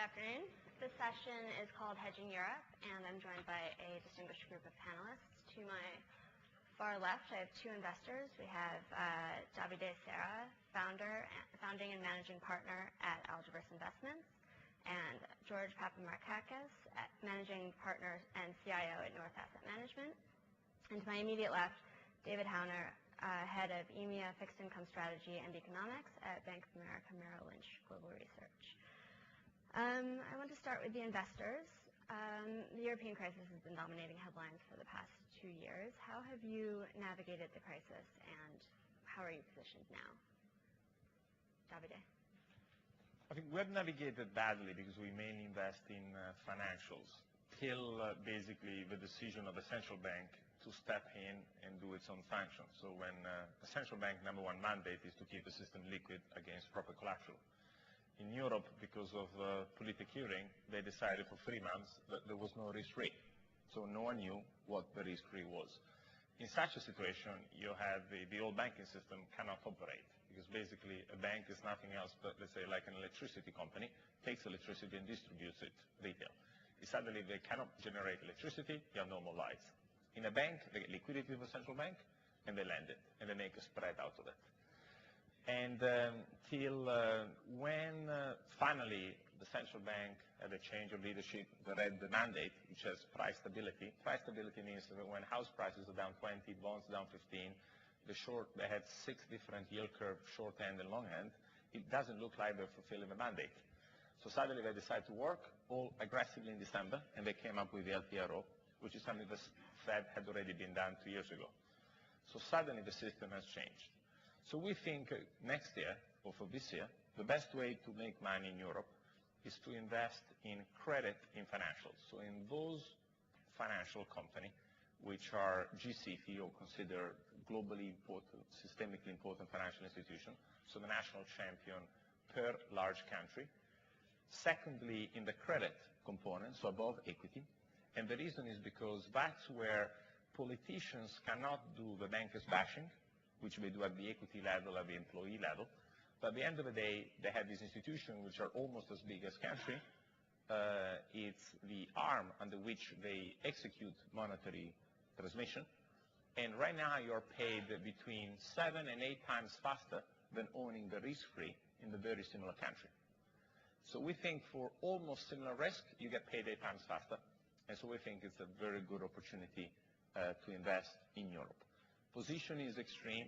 afternoon. This session is called Hedging Europe, and I'm joined by a distinguished group of panelists. To my far left, I have two investors. We have Davide Serra, founding and managing partner at Algebris Investments, and Gj Papa-Markakis, managing partner and CIO at North Asset Management. And to my immediate left, David Hauner, head of EMEA Fixed Income Strategy and Economics at Bank of America Merrill Lynch Global Research. I want to start with the investors. The European crisis has been dominating headlines for the past 2 years. How have you navigated the crisis, and how are you positioned now? Davide. I think we have navigated badly because we mainly invest in financials till basically the decision of the central bank to step in and do its own function. So when the central bank #1 mandate is to keep the system liquid against proper collateral. In Europe, because of politic hearing, they decided for 3 months that there was no risk-free. So no one knew what the risk-free was. In such a situation, you have the old banking system cannot operate, because basically a bank is nothing else but, let's say, like an electricity company, takes electricity and distributes it retail. Suddenly they cannot generate electricity, you have no more lights. In a bank, they get liquidity from the central bank, and they lend it, and they make a spread out of it. And till when finally the central bank had a change of leadership, they read the mandate, which has price stability. Price stability means that when house prices are down 20, bonds down 15, they had 6 different yield curves, short end and long end. It doesn't look like they're fulfilling the mandate. So suddenly they decided to work all aggressively in December, and they came up with the LTRO, which is something the Fed had already been done 2 years ago. So suddenly the system has changed. So we think next year, or for this year, the best way to make money in Europe is to invest in credit in financials. So in those financial companies which are GCFI or considered globally important, systemically important financial institutions, so the national champion per large country. Secondly, in the credit component, so above equity. And the reason is because that's where politicians cannot do the bankers bashing, which they do at the equity level, at the employee level. But at the end of the day, they have these institutions which are almost as big as country. It's the arm under which they execute monetary transmission. And right now you're paid between 7 and 8 times faster than owning the risk-free in a very similar country. So we think for almost similar risk, you get paid 8 times faster. And so we think it's a very good opportunity to invest in Europe. Position is extreme.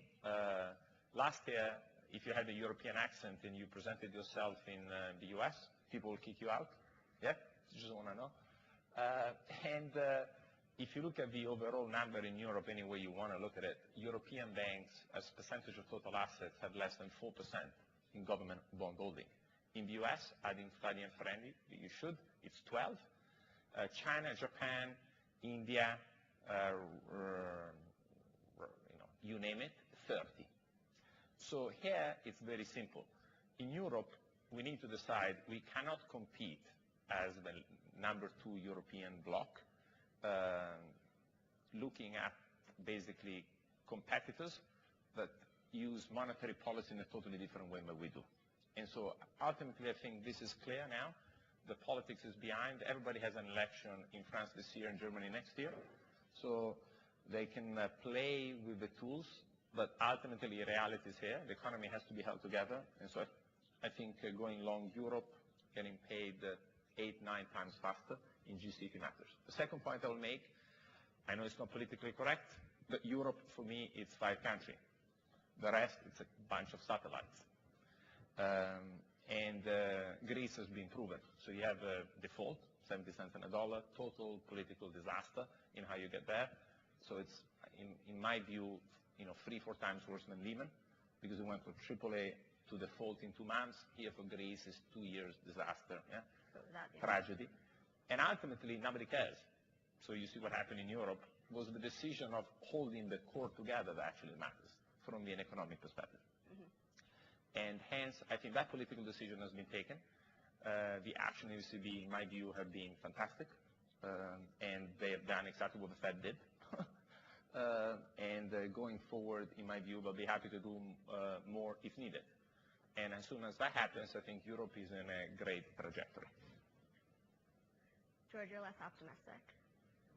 Last year, if you had a European accent and you presented yourself in the US, people will kick you out. Yeah, just want to know. If you look at the overall number in Europe, any way you want to look at it, European banks, as percentage of total assets, have less than 4% in government bond holding. In the US, adding Freddie and Freddie, you should, it's 12. China, Japan, India, you name it, 30. So here it's very simple. In Europe, we need to decide we cannot compete as the #2 European bloc, looking at basically competitors that use monetary policy in a totally different way than we do. And so ultimately I think this is clear now. The politics is behind. Everybody has an election in France this year and Germany next year. So they can play with the tools, but ultimately reality is here. The economy has to be held together. And so I think going long Europe, getting paid 8, 9 times faster in GCFI matters. The second point I will make, I know it's not politically correct, but Europe for me is 5 countries. The rest, it's a bunch of satellites. Greece has been proven. So you have a default, 70 cents on a dollar, total political disaster in how you get there. So it's, in my view, 3-4 times worse than Lehman, because it went from AAA to default in 2 months. Here for Greece is 2 years disaster, yeah? Tragedy. And ultimately, nobody cares. So you see what happened in Europe was the decision of holding the core together that actually matters from an economic perspective. Mm-hmm. And hence, I think that political decision has been taken. The action in the ECB, in my view, have been fantastic. And they have done exactly what the Fed did. Going forward, in my view, they'll be happy to do more if needed. And as soon as that happens, I think Europe is in a great trajectory. George, you're less optimistic.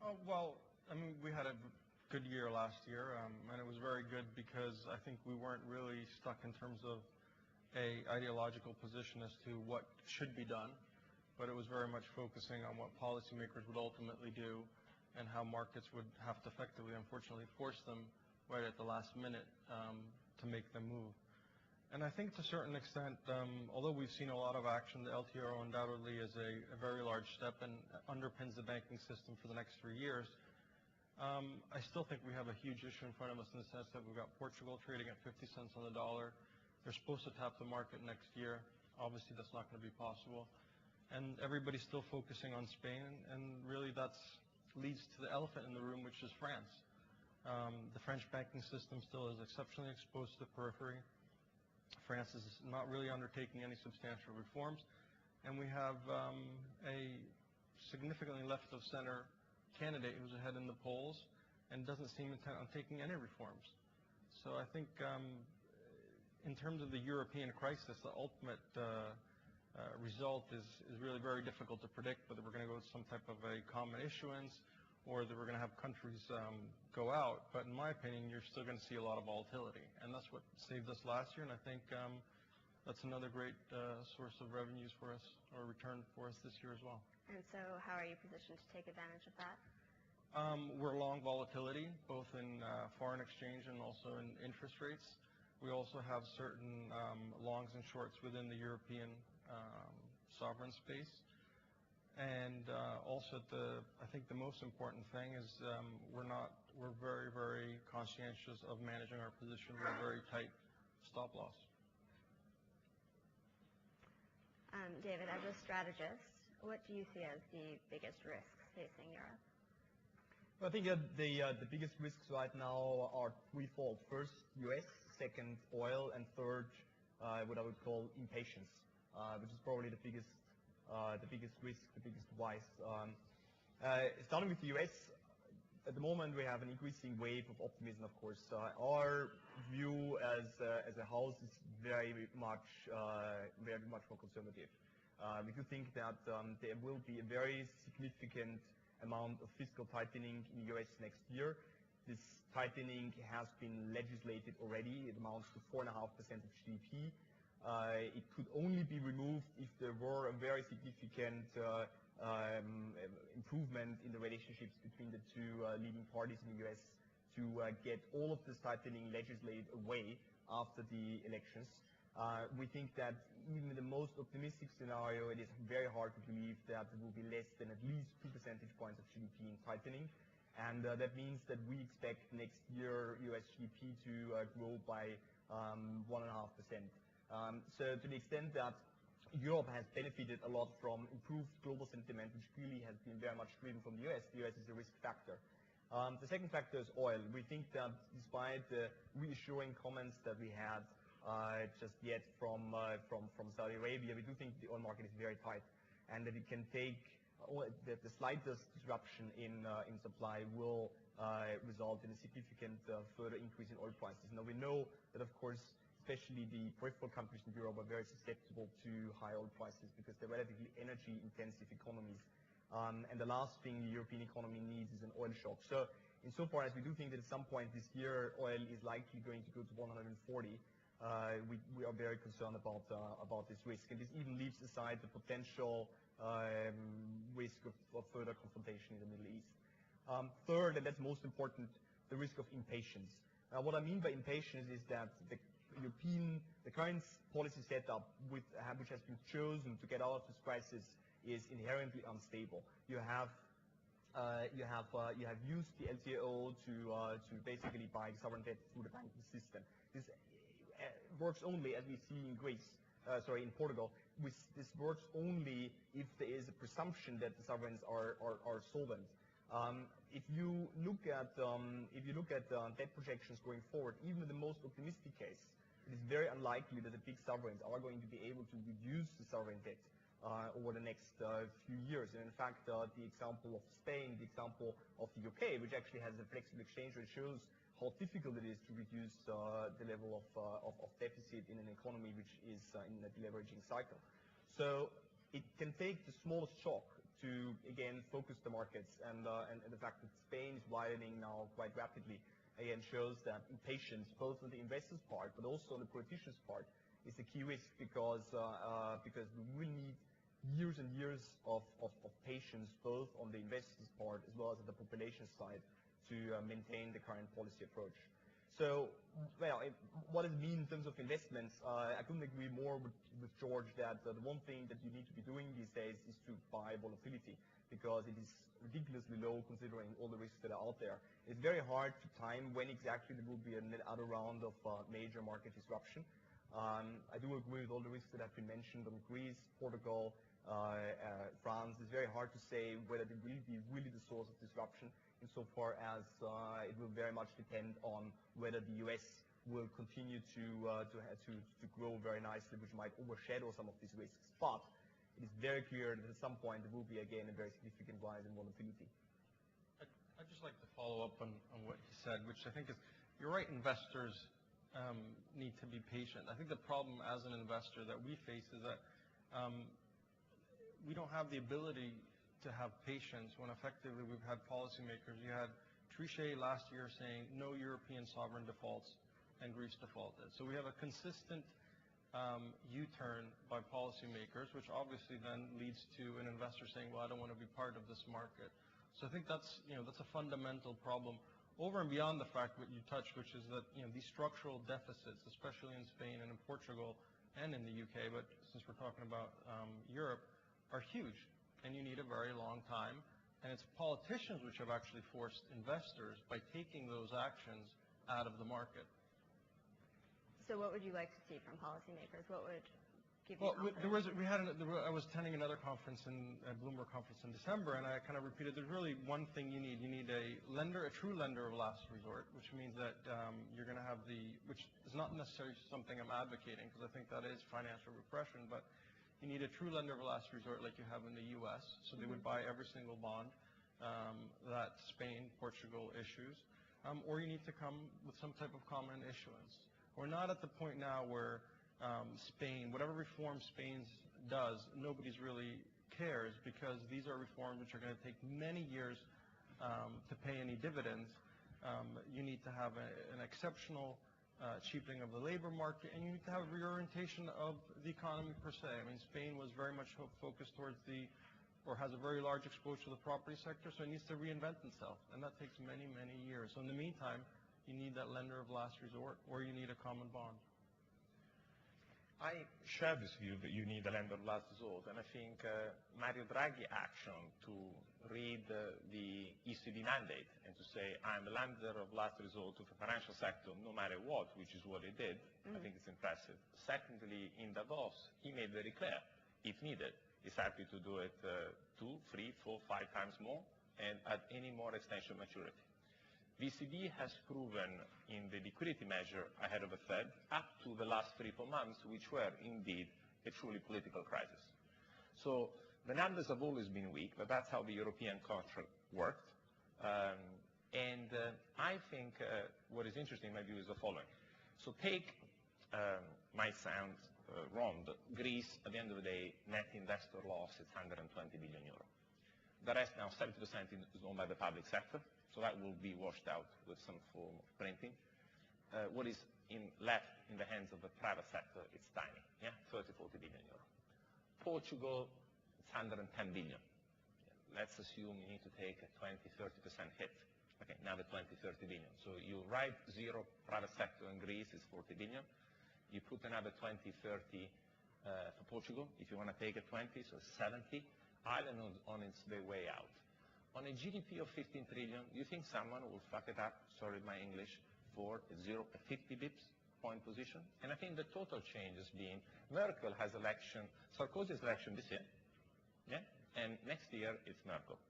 Oh, well, I mean, we had a good year last year, and it was very good because I think we weren't really stuck in terms of a ideological position as to what should be done, but it was very much focusing on what policymakers would ultimately do and how markets would have to effectively, unfortunately, force them right at the last minute to make them move. And I think to a certain extent, although we've seen a lot of action, the LTRO undoubtedly is a very large step and underpins the banking system for the next 3 years. I still think we have a huge issue in front of us in the sense that we've got Portugal trading at 50 cents on the dollar. They're supposed to tap the market next year. Obviously, that's not going to be possible. And everybody's still focusing on Spain, and really that leads to the elephant in the room, which is France. The French banking system still is exceptionally exposed to the periphery. France is not really undertaking any substantial reforms, and we have a significantly left-of-center candidate who's ahead in the polls and doesn't seem intent on taking any reforms. So I think in terms of the European crisis, the ultimate result is really very difficult to predict, whether we're going to go with some type of a common issuance or that we're going to have countries go out. But in my opinion, you're still going to see a lot of volatility. And that's what saved us last year. And I think that's another great source of revenues for us, or return for us this year as well. And so how are you positioned to take advantage of that? We're long volatility, both in foreign exchange and also in interest rates. We also have certain longs and shorts within the European sovereign space. And also, I think the most important thing is we're very, very conscientious of managing our position with a very tight stop loss. David, as a strategist, what do you see as the biggest risks facing Europe? Well, I think the biggest risks right now are threefold. First, US, second, oil, and third, what I would call impatience, which is probably the biggest risk, the biggest vice. Starting with the US, at the moment we have an increasing wave of optimism, of course. Our view as a house is very much more conservative. We do think that there will be a very significant amount of fiscal tightening in the US next year. This tightening has been legislated already. It amounts to 4.5% of GDP. It could only be removed if there were a very significant improvement in the relationships between the two leading parties in the US to get all of this tightening legislated away after the elections. We think that even in the most optimistic scenario, it is very hard to believe that there will be less than at least 2 percentage points of GDP in tightening. And that means that we expect next year US GDP to grow by 1.5%. So to the extent that Europe has benefited a lot from improved global sentiment, which clearly has been very much driven from the US is a risk factor. The second factor is oil. We think that despite the reassuring comments that we had just yet from Saudi Arabia, we do think the oil market is very tight, and that it can take the slightest disruption in supply will result in a significant further increase in oil prices. Now we know that, of course, especially the peripheral countries in Europe are very susceptible to high oil prices because they're relatively energy-intensive economies. And the last thing the European economy needs is an oil shock. So insofar as we do think that at some point this year oil is likely going to go to 140, we are very concerned about this risk. And this even leaves aside the potential risk of further confrontation in the Middle East. Third, and that's most important, the risk of impatience. What I mean by impatience is that the current policy setup which has been chosen to get out of this crisis is inherently unstable. You have used the LTRO to basically buy sovereign debt through the banking system. This works only, as we see in Portugal. This works only if there is a presumption that the sovereigns are solvent. If you look at debt projections going forward, even in the most optimistic case, it is very unlikely that the big sovereigns are going to be able to reduce the sovereign debt over the next few years. And in fact, the example of Spain, the example of the UK, which actually has a flexible exchange rate, shows how difficult it is to reduce the level of deficit in an economy which is in a deleveraging cycle. So it can take the smallest shock to, again, focus the markets. And the fact that Spain is widening now quite rapidly, again, shows that impatience, both on the investors' part, but also on the politicians' part, is a key risk because we will need years and years of patience, both on the investors' part as well as on the population side, to maintain the current policy approach. So, well, what does it mean in terms of investments? I couldn't agree more with George that the one thing that you need to be doing these days is to buy volatility, because it is ridiculously low considering all the risks that are out there. It's very hard to time when exactly there will be another round of major market disruption. I do agree with all the risks that have been mentioned on Greece, Portugal, France. It's very hard to say whether they will be really the source of disruption, insofar as it will very much depend on whether the U.S. will continue to grow very nicely, which might overshadow some of these risks. But it is very clear that at some point there will be, again, a very significant rise in volatility. I'd just like to follow up on what he said, which I think is, you're right, investors need to be patient. I think the problem as an investor that we face is that we don't have the ability to have patience when effectively we've had policymakers. You had Trichet last year saying no European sovereign defaults, and Greece defaulted. So we have a consistent U-turn by policymakers, which obviously then leads to an investor saying, well, I don't want to be part of this market. So I think that's a fundamental problem over and beyond the fact what you touched, which is that these structural deficits, especially in Spain and in Portugal and in the UK, but since we're talking about Europe, are huge. And you need a very long time. And it's politicians which have actually forced investors by taking those actions out of the market. So what would you like to see from policymakers? What would give you confidence? I was attending another conference, a Bloomberg conference in December, and I kind of repeated, there's really one thing you need. You need a true lender of last resort, which means that you're going to have which is not necessarily something I'm advocating, because I think that is financial repression, but you need a true lender of last resort like you have in the U.S. So they would buy every single bond that Spain, Portugal issues. Or you need to come with some type of common issuance. We're not at the point now where Spain, whatever reform Spain does, nobody's really cares, because these are reforms which are going to take many years to pay any dividends. You need to have an exceptional cheapening of the labor market, and you need to have a reorientation of the economy per se. I mean, Spain was very much focused towards or has a very large exposure to the property sector, so it needs to reinvent itself, and that takes many, many years. So in the meantime, you need that lender of last resort, or you need a common bond. I share this view that you need a lender of last resort, and I think Mario Draghi's action to read the ECB mandate and to say, I'm a lender of last resort to the financial sector no matter what, which is what he did, I think it's impressive. Secondly, in Davos, he made very clear, if needed, he's happy to do it 2, 3, 4, 5 times more, and at any more extension maturity. The ECB has proven in the liquidity measure ahead of the Fed up to the last 3-4 months, which were indeed a truly political crisis. So the numbers have always been weak, but that's how the European contract worked. And I think what is interesting in my view is the following. So take, might sound wrong, but Greece, at the end of the day, net investor loss is 120 billion euro. The rest now, 70% is owned by the public sector. So that will be washed out with some form of printing. What is left in the hands of the private sector, it's tiny, 30, 40 billion euro. Portugal, it's 110 billion. Let's assume you need to take a 20, 30% hit. Okay, another 20, 30 billion. So you write zero private sector in Greece is 40 billion. You put another 20, 30 for Portugal. If you want to take a 20, so 70. Ireland on its way out. On a GDP of 15 trillion, do you think someone will fuck it up, sorry my English, for a 50 bips point position? And I think the total change has been, Merkel has election, Sarkozy's election this year, and next year it's Merkel.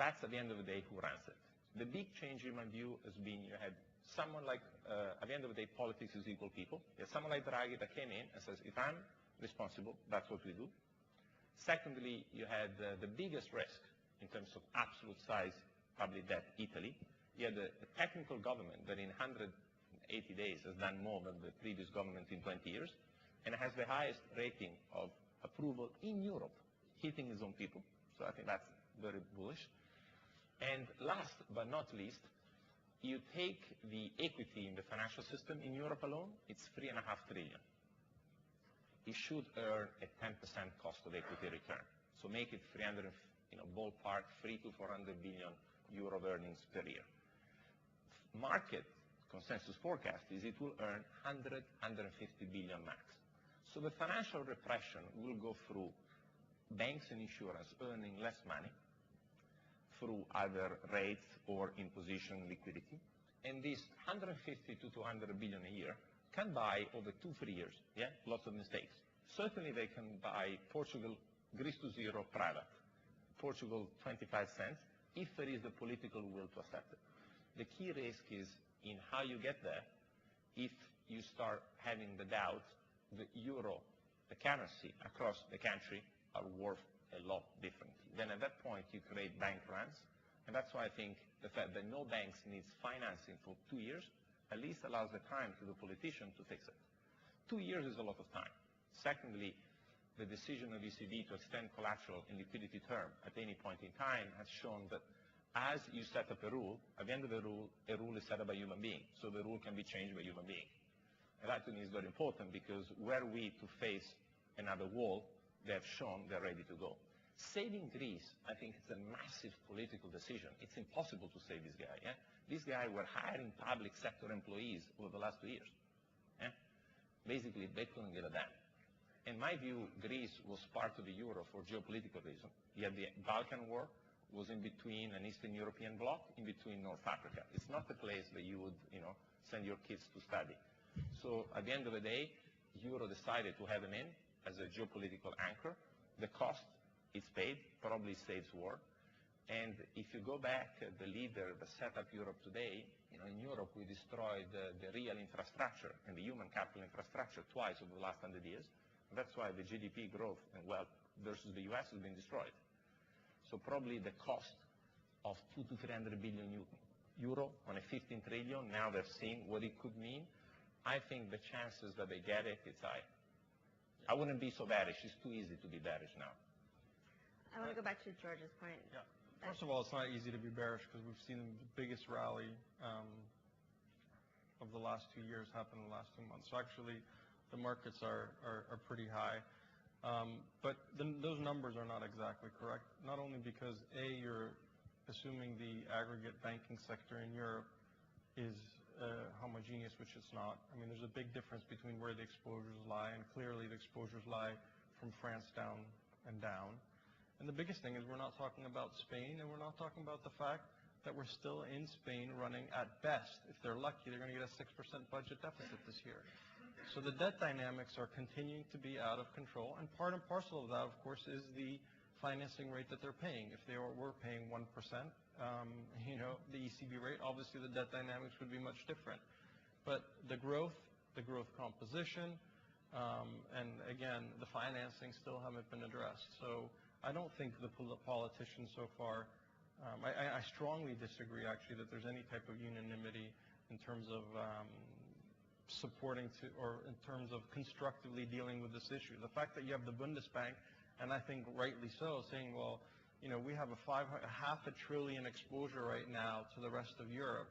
That's at the end of the day who runs it. The big change in my view has been you had someone like, at the end of the day, politics is equal people. You had someone like Draghi that came in and says, if I'm responsible, that's what we do. Secondly, you had the biggest risk in terms of absolute size public debt, Italy. You had a technical government that in 180 days has done more than the previous government in 20 years, and has the highest rating of approval in Europe, hitting its own people. So I think that's very bullish. And last but not least, you take the equity in the financial system in Europe alone, it's 3.5 trillion. It should earn a 10% cost of equity return. So make it 300, ballpark 300 to 400 billion euro of earnings per year. Market consensus forecast is it will earn 100, 150 billion max. So the financial repression will go through banks and insurance earning less money, through either rates or imposition liquidity. And this 150 to 200 billion a year can buy over 2-3 years, lots of mistakes. Certainly they can buy Portugal, Greece to zero private, Portugal 25 cents, if there is the political will to accept it. The key risk is in how you get there. If you start having the doubt the euro, the currency across the country are worth a lot differently. Then at that point you create bank runs, and that's why I think the fact that no banks needs financing for 2 years at least allows the time to the politician to fix it. 2 years is a lot of time. Secondly, the decision of ECB to extend collateral in liquidity term at any point in time has shown that as you set up a rule, at the end of the rule, a rule is set up by a human being, so the rule can be changed by a human being. And that to me is very important because were we to face another wall, they have shown they're ready to go. Saving Greece, I think it's a massive political decision. It's impossible to save this guy. This guy were hiring public sector employees over the last 2 years. Basically, they couldn't get a damn. In my view, Greece was part of the euro for geopolitical reasons. You had the Balkan War, was in between an Eastern European bloc, in between North Africa. It's not the place that you would, send your kids to study. So at the end of the day, euro decided to have him in as a geopolitical anchor. The cost is paid, probably saves war. And if you go back, the leader that set up Europe today, in Europe we destroyed the real infrastructure and the human capital infrastructure twice over the last 100 years. And that's why the GDP growth and wealth versus the US has been destroyed. So probably the cost of 200 to 300 billion euro on a 15 trillion, now they've seen what it could mean. I think the chances that they get it, it's high. I wouldn't be so bearish. It's too easy to be bearish now. I want to go back to George's point. Yeah. First of all, it's not easy to be bearish because we've seen the biggest rally of the last 2 years happen in the last 2 months. So actually, the markets are pretty high. But those numbers are not exactly correct, not only because, A, you're assuming the aggregate banking sector in Europe is homogeneous, which it's not. I mean, there's a big difference between where the exposures lie, and clearly the exposures lie from France down and down. And the biggest thing is we're not talking about Spain, and we're not talking about the fact that we're still in Spain running at best. If they're lucky, they're going to get a 6% budget deficit this year. So the debt dynamics are continuing to be out of control, and part and parcel of that, of course, is the financing rate that they're paying. If they were paying 1%, the ECB rate, obviously the debt dynamics would be much different. But the growth composition, and again, the financing still haven't been addressed. So I don't think the politicians so far, I strongly disagree actually that there's any type of unanimity in terms of supporting or in terms of constructively dealing with this issue. The fact that you have the Bundesbank, and I think rightly so, saying, well, we have a half a trillion exposure right now to the rest of Europe,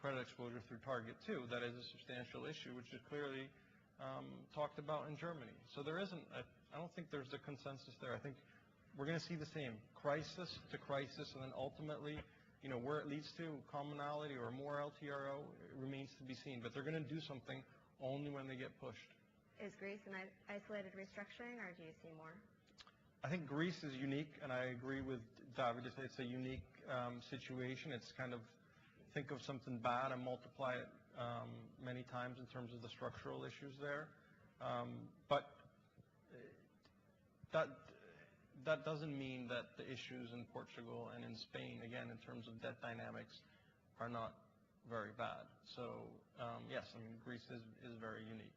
credit exposure through Target 2. That is a substantial issue, which is clearly talked about in Germany. So there isn't, I don't think there's a consensus there. I think we're going to see the same crisis to crisis, and then ultimately, where it leads to commonality or more LTRO remains to be seen. But they're going to do something only when they get pushed. Is Greece an isolated restructuring, or do you see more? I think Greece is unique, and I agree with David to say it's a unique situation. It's kind of, think of something bad and multiply it many times in terms of the structural issues there. But that doesn't mean that the issues in Portugal and in Spain, again, in terms of debt dynamics, are not very bad. So yes, I mean, Greece is very unique.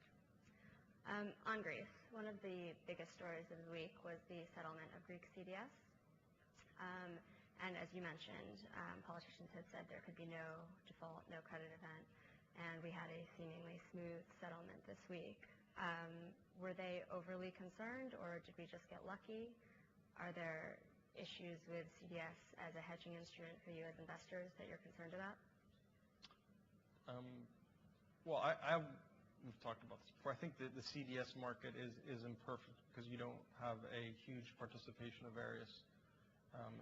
On Greece, one of the biggest stories of the week was the settlement of Greek CDS. And as you mentioned, politicians had said there could be no default, no credit event, and we had a seemingly smooth settlement this week. Were they overly concerned, or did we just get lucky? Are there issues with CDS as a hedging instrument for you as investors that you're concerned about? Well, we've talked about this before. I think that the CDS market is imperfect because you don't have a huge participation of various,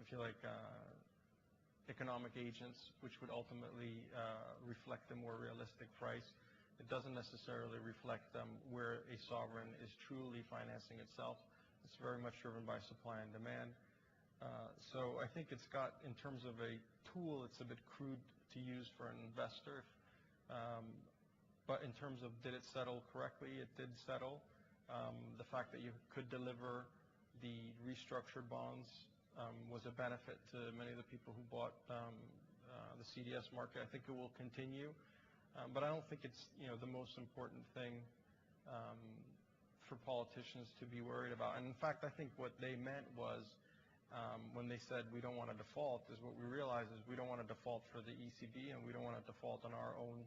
if you like, economic agents, which would ultimately reflect a more realistic price. It doesn't necessarily reflect where a sovereign is truly financing itself. It's very much driven by supply and demand. So I think it's got, in terms of a tool, it's a bit crude to use for an investor. But in terms of did it settle correctly, it did settle. The fact that you could deliver the restructured bonds was a benefit to many of the people who bought the CDS market. I think it will continue, but I don't think it's the most important thing for politicians to be worried about. And in fact, I think what they meant was when they said we don't want to default, is what we realized is we don't want to default for the ECB and we don't want to default on our own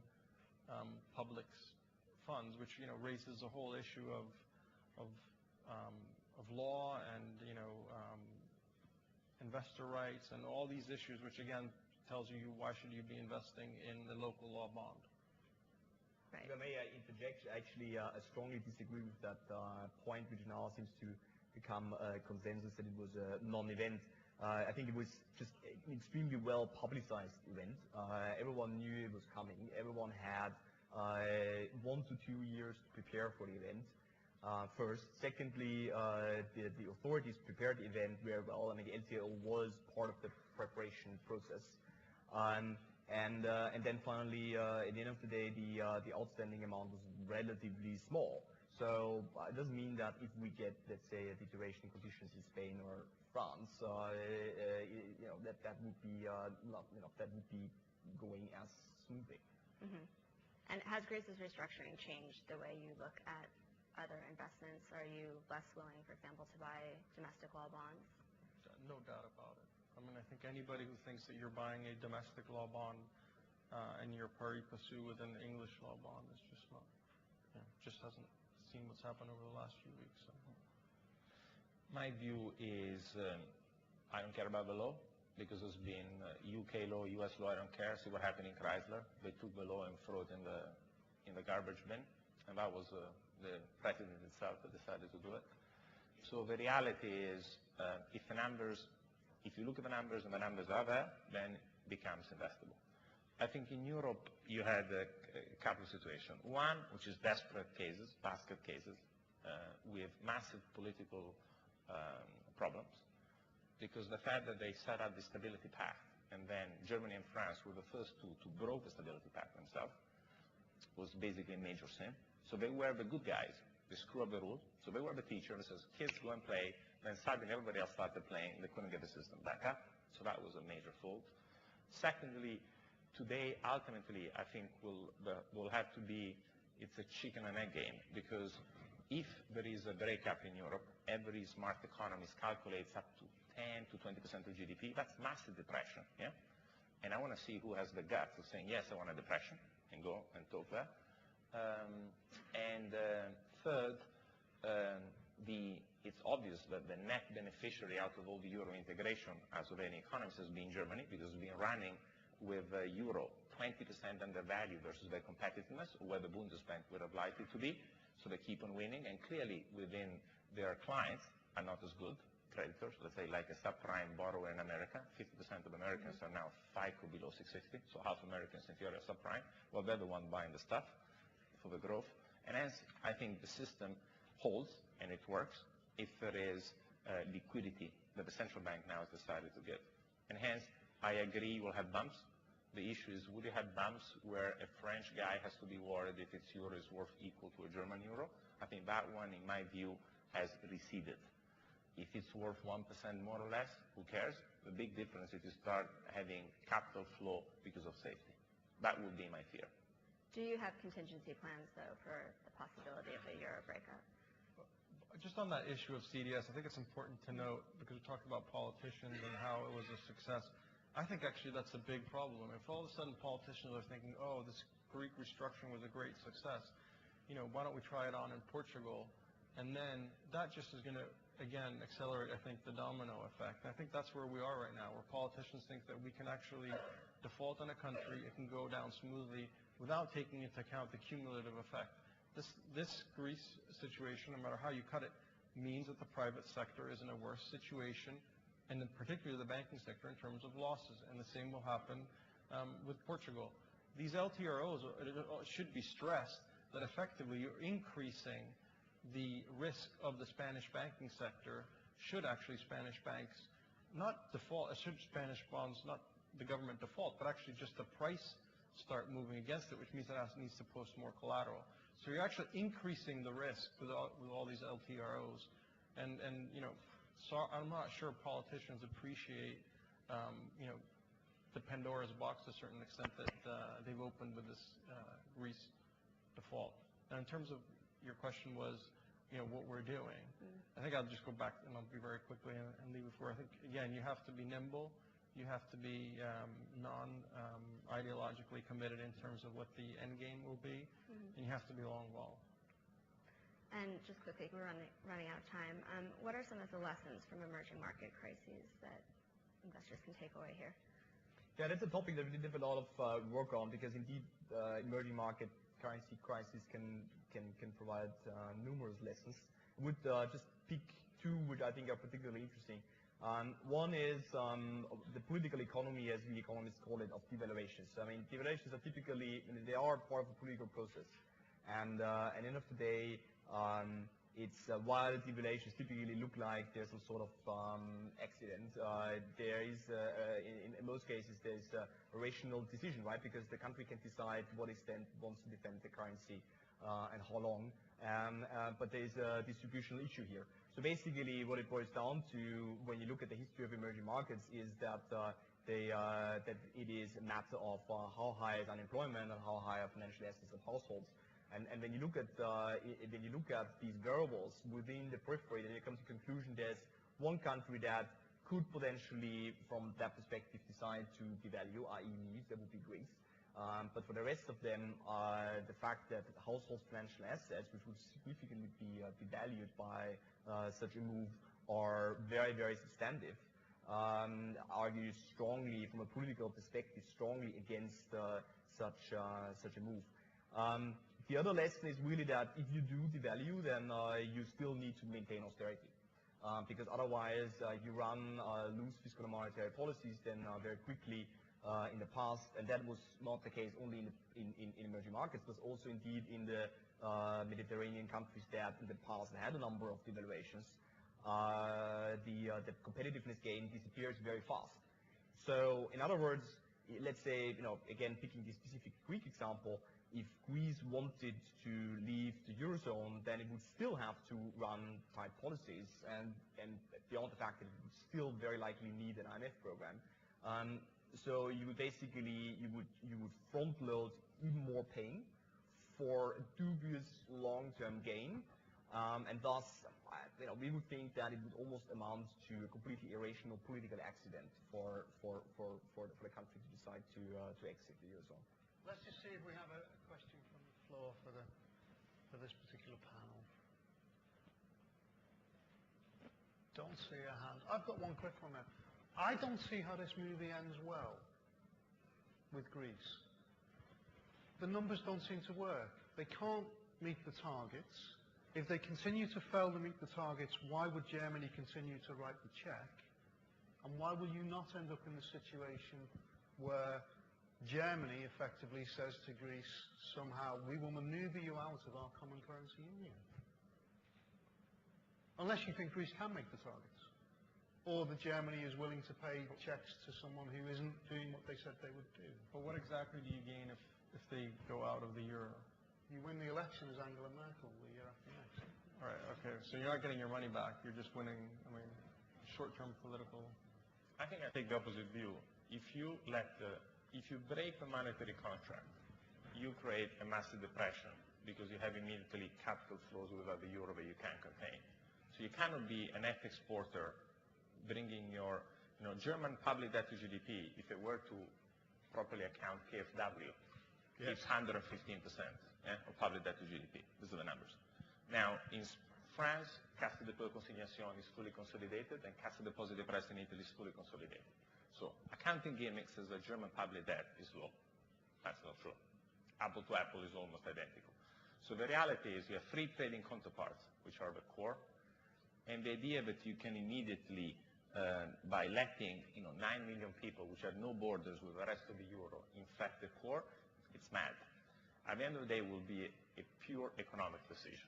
public's funds, which raises a whole issue of law and investor rights and all these issues, which again tells you why should you be investing in the local law bond. Right. If I may interject, actually, I strongly disagree with that point, which now seems to become a consensus that it was a non-event. I think it was just an extremely well publicized event. Everyone knew it was coming. Everyone had 1 to 2 years to prepare for the event. First. Secondly, the authorities prepared the event very well. I mean, the LTO was part of the preparation process. And then finally, at the end of the day, the outstanding amount was relatively small. So it doesn't mean that if we get, let's say, a deterioration conditions in Spain or France, that would be that would be going as smoothly. Mm-hmm. And has Greece's restructuring changed the way you look at other investments? Are you less willing, for example, to buy domestic law bonds? No doubt about it. I mean, I think anybody who thinks that you're buying a domestic law bond and you're pari passu with an English law bond is just not, just hasn't seen what's happened over the last few weeks. So. My view is I don't care about the law because it's been UK law, US law. I don't care. See what happened in Chrysler. They took the law and threw it in the garbage bin, and that was the president himself that decided to do it. So the reality is, if you look at the numbers and the numbers are there, then it becomes investable. I think in Europe you had a couple of situations. One, which is desperate cases, basket cases, with massive political problems, because the fact that they set up the stability pact and then Germany and France were the first two to break the stability pact themselves was basically a major sin. So they were the good guys. They screw up the rules. So they were the teacher that says, kids go and play. Then suddenly everybody else started playing. They couldn't get the system back up. So that was a major fault. Secondly, today, ultimately, I think will have to be, it's a chicken and egg game, because if there is a breakup in Europe, every smart economist calculates up to 10 to 20% of GDP. That's massive depression, yeah? And I want to see who has the guts of saying, yes, I want a depression, and go and talk there. Third, it's obvious that the net beneficiary out of all the euro integration, as of any economist, has been Germany, because it's been running with euro 20% undervalued versus their competitiveness, where the Bundesbank would have liked it to be. So they keep on winning, and clearly within their clients are not as good creditors. Let's say like a subprime borrower in America, 50% of Americans are now FICO below 660, so half Americans in theory are subprime. Well, they're the one buying the stuff for the growth. And hence, I think the system holds, and it works, if there is liquidity that the central bank now has decided to give. And hence, I agree we'll have bumps. The issue is, would you have bumps where a French guy has to be worried if its euro is worth equal to a German euro? I think that one, in my view, has receded. If it's worth 1% more or less, who cares? The big difference is you start having capital flow because of safety. That would be my fear. Do you have contingency plans, though, for the possibility of a euro breakup? Just on that issue of CDS, I think it's important to note, because we talked about politicians and how it was a success. I think actually that's a big problem. If all of a sudden politicians are thinking, oh, this Greek restructuring was a great success, why don't we try it on in Portugal? And then that just is going to again, accelerate, I think, the domino effect. And I think that's where we are right now, where politicians think that we can actually default on a country, it can go down smoothly without taking into account the cumulative effect. This Greece situation, no matter how you cut it, means that the private sector is in a worse situation, and in particular the banking sector, in terms of losses. And the same will happen with Portugal. These LTROs should be stressed that effectively you're increasing the risk of the Spanish banking sector should actually Spanish banks not default, should Spanish bonds, not the government default, but actually just the price start moving against it, which means that it needs to post more collateral. So you're actually increasing the risk with all these LTROs. And you know, so I'm not sure politicians appreciate, you know, the Pandora's box to a certain extent that they've opened with this Greece default. And in terms of your question was, you know, what we're doing. I think I'll just go back, and I'll be very quickly and leave it for. I think, again, you have to be nimble. You have to be non-ideologically committed in terms of what the end game will be, and you have to be long ball. And just quickly, we're running out of time. What are some of the lessons from emerging market crises that investors can take away here? Yeah, that's a topic that we did have a lot of work on, because indeed emerging market currency crisis can provide numerous lessons. I would just pick two which I think are particularly interesting. One is the political economy, as we economists call it, of devaluations. I mean, devaluations are typically, they are part of a political process. And at the end of the day, it's while devaluations typically look like there's some sort of accident, there is, in most cases, there's a rational decision, right? Because the country can decide to what extent it wants to defend the currency and how long. But there's a distributional issue here. So basically, what it boils down to, when you look at the history of emerging markets, is that that it is a matter of how high is unemployment and how high are financial assets of households. And when you look at these variables within the periphery, then you come to the conclusion there's one country that could potentially, from that perspective, decide to devalue, i.e., leave. That would be Greece. But for the rest of them, the fact that households' financial assets, which would significantly be devalued by such a move, are very, very substantive, argues strongly, from a political perspective, strongly against such a move. The other lesson is really that if you do devalue, then you still need to maintain austerity. Because otherwise, you run loose fiscal and monetary policies, then very quickly in the past, and that was not the case only in emerging markets, but also indeed in the Mediterranean countries that in the past had a number of devaluations, the competitiveness gain disappears very fast. So in other words, let's say, you know, again, picking the specific Greek example, if Greece wanted to leave the Eurozone, then it would still have to run tight policies, and beyond the fact that it would still very likely need an IMF program. So you would basically, you would front load even more pain for a dubious long-term gain, and thus, you know, we would think that it would almost amount to a completely irrational political accident for the country to decide to exit the Eurozone. Let's just see if we have a question from the floor for this particular panel. Don't see a hand. I've got one quick one there. I don't see how this movie ends well with Greece. The numbers don't seem to work. They can't meet the targets. If they continue to fail to meet the targets, why would Germany continue to write the check? And why will you not end up in the situation where Germany effectively says to Greece, somehow, we will maneuver you out of our common currency union? Unless you think Greece can make the targets. Or that Germany is willing to pay checks to someone who isn't doing what they said they would do. But what exactly do you gain if they go out of the euro? You win the election as Angela Merkel the year after next. All right, okay. So you're not getting your money back. You're just winning, I mean, short-term political. I think I take the opposite view. If you break the monetary contract, you create a massive depression because you have immediately capital flows without the euro that you can contain. So you cannot be a net exporter bringing your, German public debt to GDP, if it were to properly account KfW, it's 115% of public debt to GDP. These are the numbers. Now, in France, Cassa Deposito e Consignazione is fully consolidated, and Cassa Deposito e Prestiti in Italy is fully consolidated. So accounting gimmicks as a German public debt is low. That's not true. Apple to apple is almost identical. So the reality is you have free trading counterparts, which are the core, and the idea that you can immediately, by letting 9 million people, which have no borders with the rest of the euro, infect the core, it's mad. At the end of the day, it will be a pure economic decision.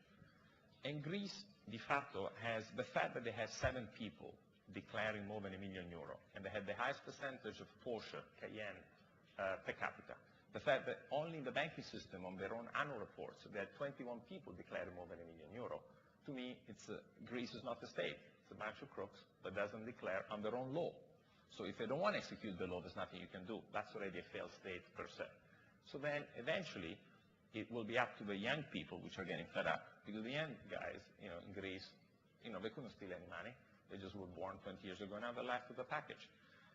And Greece, de facto, has the fact that they have 7 people declaring more than €1 million, and they have the highest percentage of Porsche, Cayenne, per capita. The fact that only in the banking system, on their own annual reports, they had 21 people declaring more than €1 million. To me, Greece is not a state. It's a bunch of crooks that doesn't declare on their own law. So if they don't want to execute the law, there's nothing you can do. That's already a failed state per se. So then eventually it will be up to the young people, which are getting fed up, because the young guys, in Greece, they couldn't steal any money. They just were born 20 years ago, and now they're left with a package.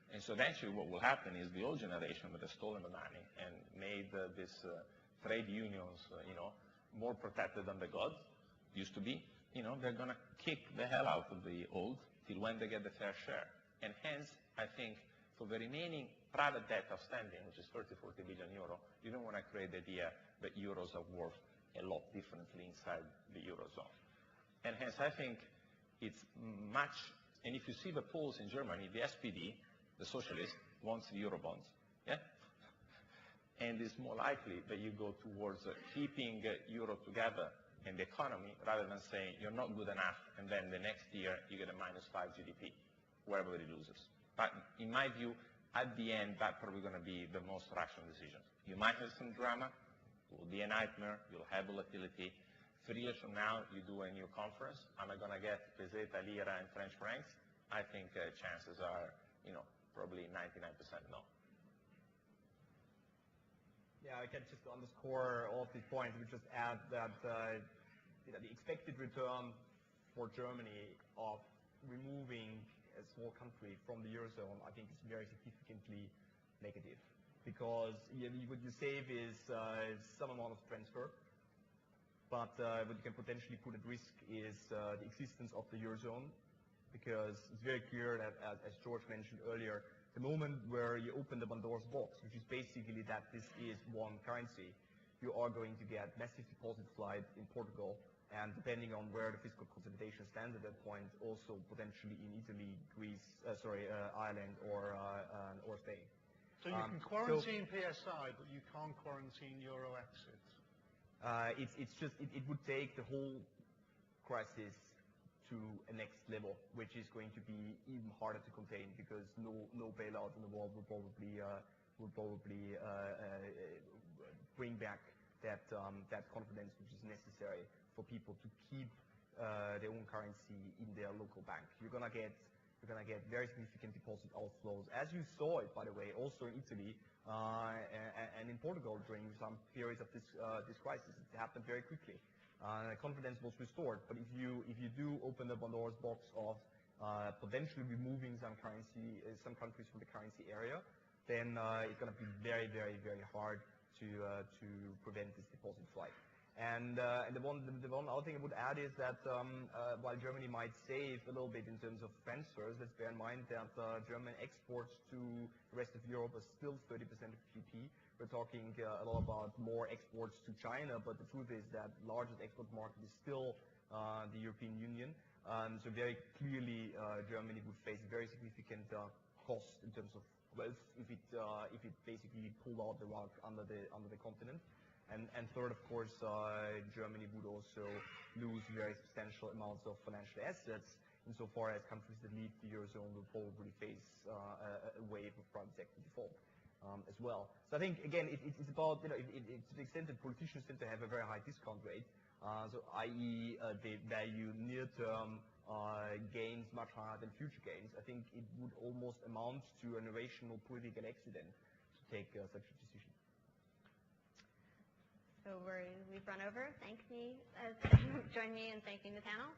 And so eventually what will happen is the old generation that has stolen the money and made these trade unions, more protected than the gods used to be, they're going to kick the hell out of the old till when they get the fair share. And hence, I think, for the remaining private debt outstanding, which is 30-40 billion euro, you don't want to create the idea that euros are worth a lot differently inside the eurozone. And hence, I think it's much, and if you see the polls in Germany, the SPD, the socialist, wants the Eurobonds, yeah? And it's more likely that you go towards keeping euro together in the economy rather than saying you're not good enough and then the next year you get a -5 GDP, where everybody loses. But in my view, at the end, that's probably going to be the most rational decision. You might have some drama, it will be a nightmare, you'll have volatility. 3 years from now, you do a new conference, am I going to get peseta, lira, and French francs? I think chances are, probably 99% no. Yeah, I can just underscore all of these points. We just add that the expected return for Germany of removing a small country from the Eurozone, I think is very significantly negative. Because what you save is some amount of transfer, but what you can potentially put at risk is the existence of the Eurozone, because it's very clear that, as George mentioned earlier, the moment where you open the Pandora's box, which is basically that this is one currency, you are going to get massive deposit flight in Portugal, and depending on where the fiscal consolidation stands at that point, also potentially in Italy, Greece, Ireland, or Spain. So you can quarantine PSI, but you can't quarantine Euro exit. It would take the whole crisis to a next level, which is going to be even harder to contain because no bailout in the world will probably bring back that confidence which is necessary for people to keep their own currency in their local bank. You're gonna get very significant deposit outflows, as you saw it, by the way, also in Italy and in Portugal during some periods of this crisis. It happened very quickly. Confidence was restored, but if you do open the Pandora's box of potentially removing some countries from the currency area, then it's going to be very, very, very hard to prevent this deposit flight. And the one other thing I would add is that while Germany might save a little bit in terms of transfers, let's bear in mind that German exports to the rest of Europe are still 30% of GDP. We're talking a lot about more exports to China, but the truth is that the largest export market is still the European Union. So very clearly, Germany would face very significant costs in terms of wealth if it basically pulled out the rug under the continent. And third, of course, Germany would also lose very substantial amounts of financial assets insofar as countries that leave the Eurozone will probably face a wave of private sector default as well. So I think, again, it's about, to the extent that politicians tend to have a very high discount rate, so i.e. They value near-term gains much higher than future gains, I think it would almost amount to an irrational political accident to take such a decision. So we've run over. Join me in thanking the panel.